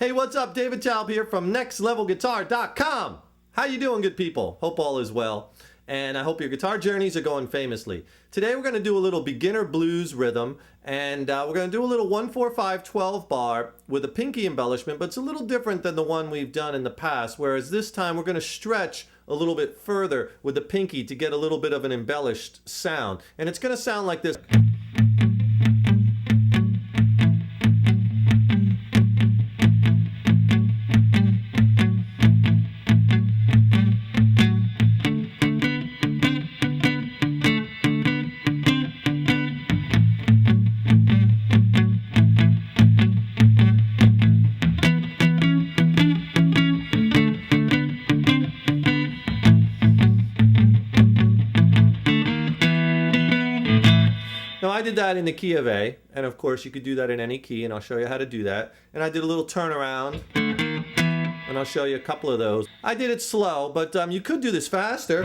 Hey, what's up? David Taub here from nextlevelguitar.com. How you doing, good people? Hope all is well. And I hope your guitar journeys are going famously. Today we're going to do a little beginner blues rhythm, and we're going to do a little 1-4-5 12 bar with a pinky embellishment, but it's a little different than the one we've done in the past, whereas this time we're going to stretch a little bit further with the pinky to get a little bit of an embellished sound. And it's going to sound like this. Now I did that in the key of A, and of course you could do that in any key, and I'll show you how to do that. And I did a little turnaround, and I'll show you a couple of those. I did it slow, but you could do this faster.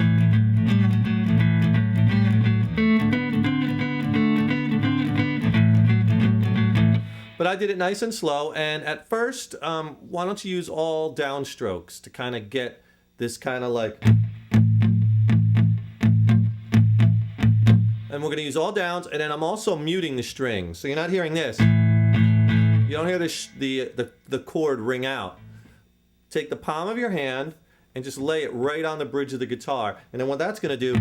But I did it nice and slow, and at first, why don't you use all downstrokes to kind of get this kind of like... And we're going to use all downs, and then I'm also muting the strings, so you're not hearing this. You don't hear the chord ring out. Take the palm of your hand and just lay it right on the bridge of the guitar, and then what that's going to do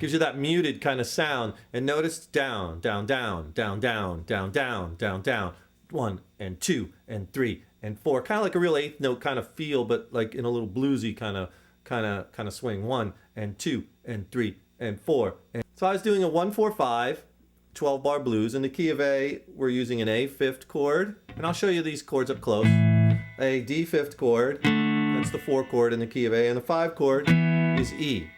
gives you that muted kind of sound. And notice down, down, down, down, down, down, down, down, down. 1 and 2 and 3 and 4, kind of like a real eighth note kind of feel, but like in a little bluesy kind of swing. 1 and 2 and 3 and 4. And so I was doing a 1-4-5 12 bar blues. In the key of A, we're using an A fifth chord, and I'll show you these chords up close. A D fifth chord, that's the 4 chord in the key of A, and the 5 chord is E.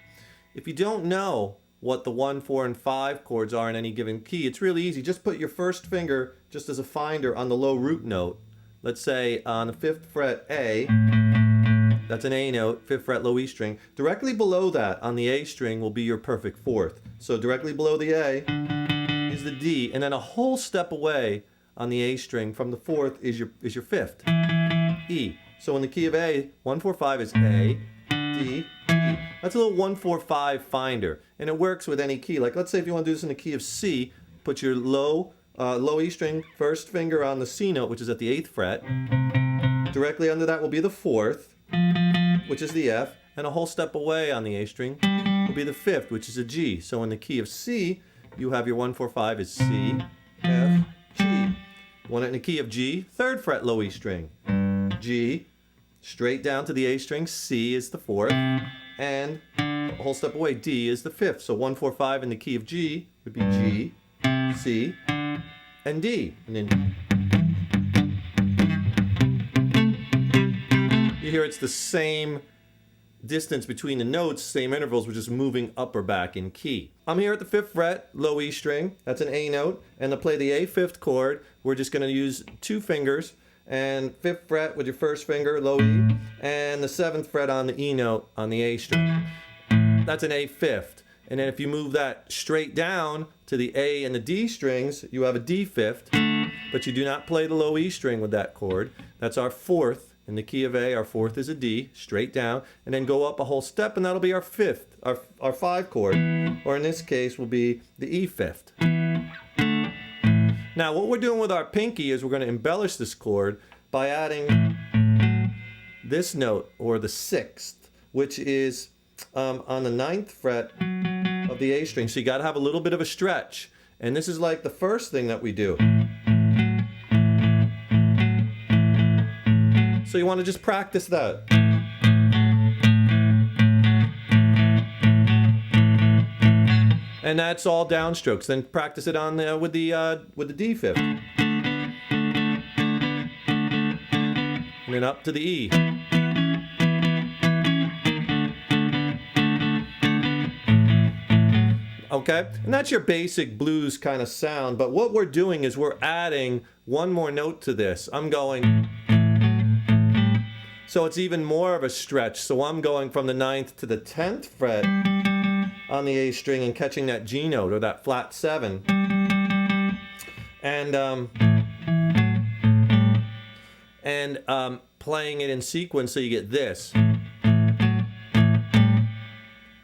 If you don't know what the 1, 4, and 5 chords are in any given key, it's really easy. Just put your first finger just as a finder on the low root note. Let's say on the 5th fret A, that's an A note, 5th fret low E string. Directly below that on the A string will be your perfect 4th. So directly below the A is the D, and then a whole step away on the A string from the 4th is your 5th, E. So in the key of A, 1-4-5 is A, D, E. That's a little 1-4-5 finder, and it works with any key. Like let's say if you want to do this in the key of C, put your low E string first finger on the C note, which is at the 8th fret. Directly under that will be the 4th, which is the F, and a whole step away on the A string will be the 5th, which is a G. So in the key of C, you have your 1-4-5 is C, F, G. One in the key of G, 3rd fret low E string, G, straight down to the A string, C is the 4th, and a whole step away, D is the 5th. So 1-4-5 in the key of G would be G, C, and D. And then you hear it's the same distance between the notes, same intervals, we're just moving up or back in key. I'm here at the 5th fret, low E string, that's an A note, and to play the A fifth chord, we're just going to use 2 fingers, and 5th fret with your first finger, low E, and the 7th fret on the E note on the A string. That's an A fifth. And then if you move that straight down to the A and the D strings, you have a D fifth, but you do not play the low E string with that chord. That's our 4th. In the key of A, our 4th is a D, straight down, and then go up a whole step, and that'll be our 5th, our 5 chord, or in this case will be the E fifth. Now what we're doing with our pinky is we're going to embellish this chord by adding this note, or the 6th, which is on the 9th fret of the A string, so you got to have a little bit of a stretch, and this is like the first thing that we do. So you want to just practice that. And that's all downstrokes. Then practice it on with the D fifth. And then up to the E. Okay? And that's your basic blues kind of sound, but what we're doing is we're adding one more note to this. I'm going... So it's even more of a stretch. So I'm going from the 9th to the 10th fret on the A string and catching that G note or that flat 7. And and playing it in sequence so you get this.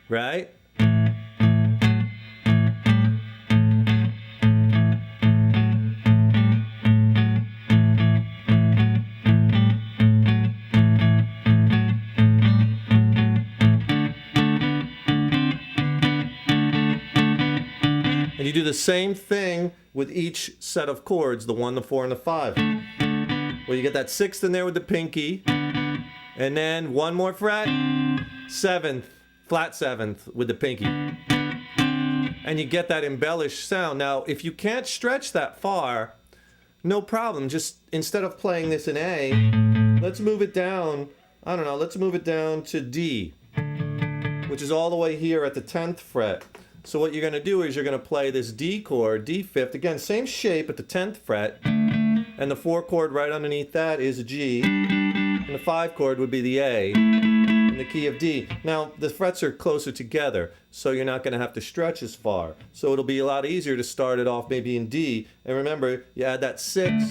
Right? And you do the same thing with each set of chords, the 1, the 4, and the 5. Well, you get that 6th in there with the pinky, and then 1 more fret, 7th, flat 7th with the pinky. And you get that embellished sound. Now, if you can't stretch that far, no problem. Just instead of playing this in A, let's move it down, I don't know, let's move it down to D, which is all the way here at the 10th fret. So what you're going to do is you're going to play this D chord, D fifth, again, same shape at the 10th fret, and the 4 chord right underneath that is a G, and the 5 chord would be the A, in the key of D. Now, the frets are closer together, so you're not going to have to stretch as far. So it'll be a lot easier to start it off maybe in D, and remember, you add that 6,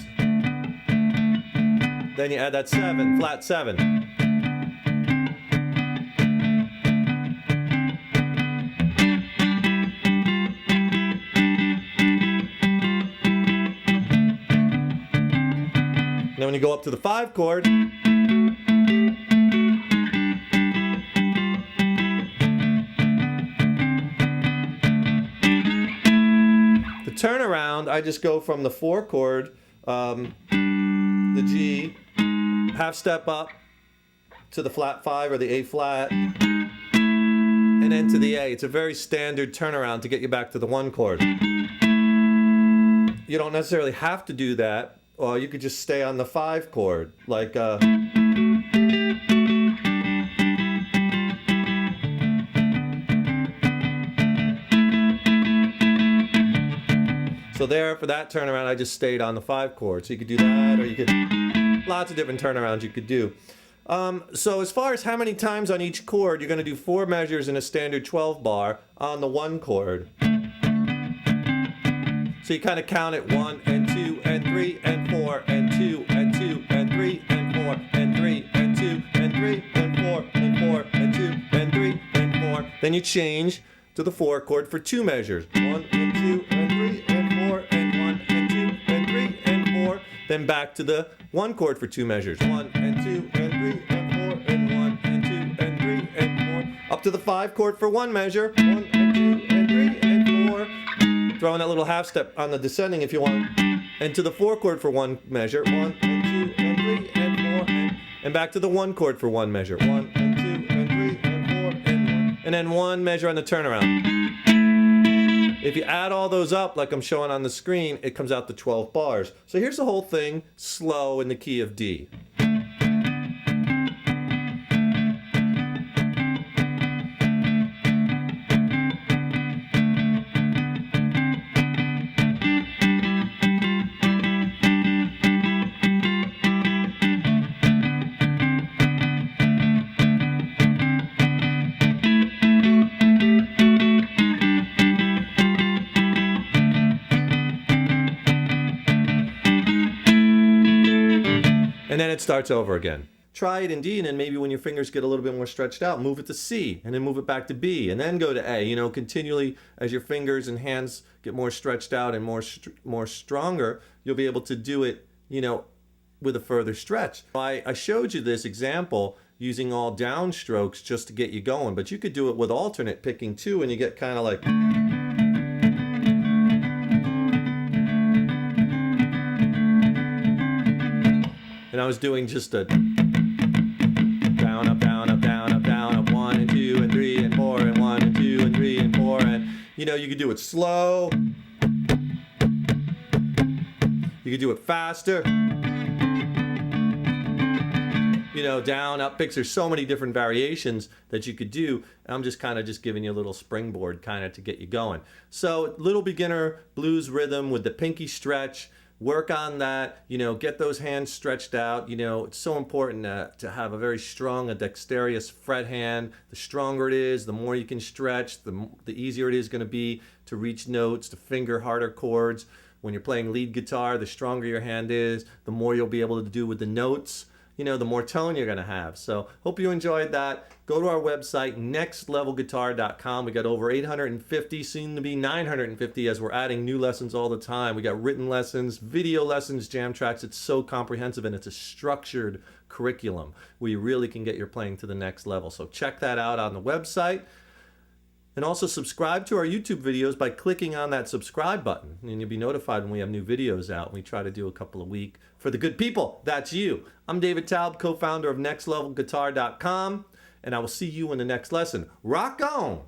then you add that 7, flat 7. Then when you go up to the 5 chord, the turnaround, I just go from the 4 chord, the G, half step up to the flat 5 or the A flat, and then to the A. It's a very standard turnaround to get you back to the 1 chord. You don't necessarily have to do that. Or you could just stay on the 5 chord, like so there, for that turnaround, I just stayed on the 5 chord. So you could do that, or you could, lots of different turnarounds you could do. So as far as how many times on each chord, you're going to do 4 measures in a standard 12 bar on the 1 chord. So you kind of count it 1 and 2 and 3 and 4 and 2 and 2 and 3 and 4 and 3 and 2 and 3 and 4 and 4 and 2 and 3 and 4. Then you change to the 4 chord for 2 measures. 1 and 2 and 3 and 4 and 1 and 2 and 3 and 4. Then back to the 1 chord for 2 measures. 1 and 2 and 3 and 4 and 1 and 2 and 3 and 4. Up to the 5 chord for 1 measure. 1 and 2 and 3 and 4. Throw in that little half step on the descending if you want. And to the 4 chord for 1 measure. 1 and 2 and 3 and 4. And back to the 1 chord for 1 measure. 1 and 2 and 3 and 4 and 1. And then 1 measure on the turnaround. If you add all those up, like I'm showing on the screen, it comes out to 12 bars. So here's the whole thing, slow in the key of D. And then it starts over again. Try it in D, and then maybe when your fingers get a little bit more stretched out, move it to C, and then move it back to B, and then go to A. You know, continually as your fingers and hands get more stretched out and more stronger, you'll be able to do it, you know, with a further stretch. I showed you this example using all down strokes just to get you going, but you could do it with alternate picking too, and you get kind of like... And I was doing just a down, up, down, up, down, up, down, up, 1 and 2 and 3 and 4 and 1 and 2 and 3 and 4, and you know, you could do it slow, you could do it faster, you know, down, up picks. There's so many different variations that you could do. I'm just kind of just giving you a little springboard kind of to get you going. So little beginner blues rhythm with the pinky stretch. Work on that, you know, get those hands stretched out. You know, it's so important to have a very strong, a dexterous fret hand. The stronger it is, the more you can stretch, the easier it is going to be to reach notes, to finger harder chords. When you're playing lead guitar, the stronger your hand is, the more you'll be able to do with the notes, the more tone you're going to have. So hope you enjoyed that. Go to our website, nextlevelguitar.com. We got over 850, soon to be 950, as we're adding new lessons all the time. We got written lessons, video lessons, jam tracks. It's so comprehensive, and it's a structured curriculum where you really can get your playing to the next level. So check that out on the website. And also subscribe to our YouTube videos by clicking on that subscribe button, and you'll be notified when we have new videos out. We try to do a couple a week for the good people. That's you. I'm David Taub, co-founder of nextlevelguitar.com, and I will see you in the next lesson. Rock on!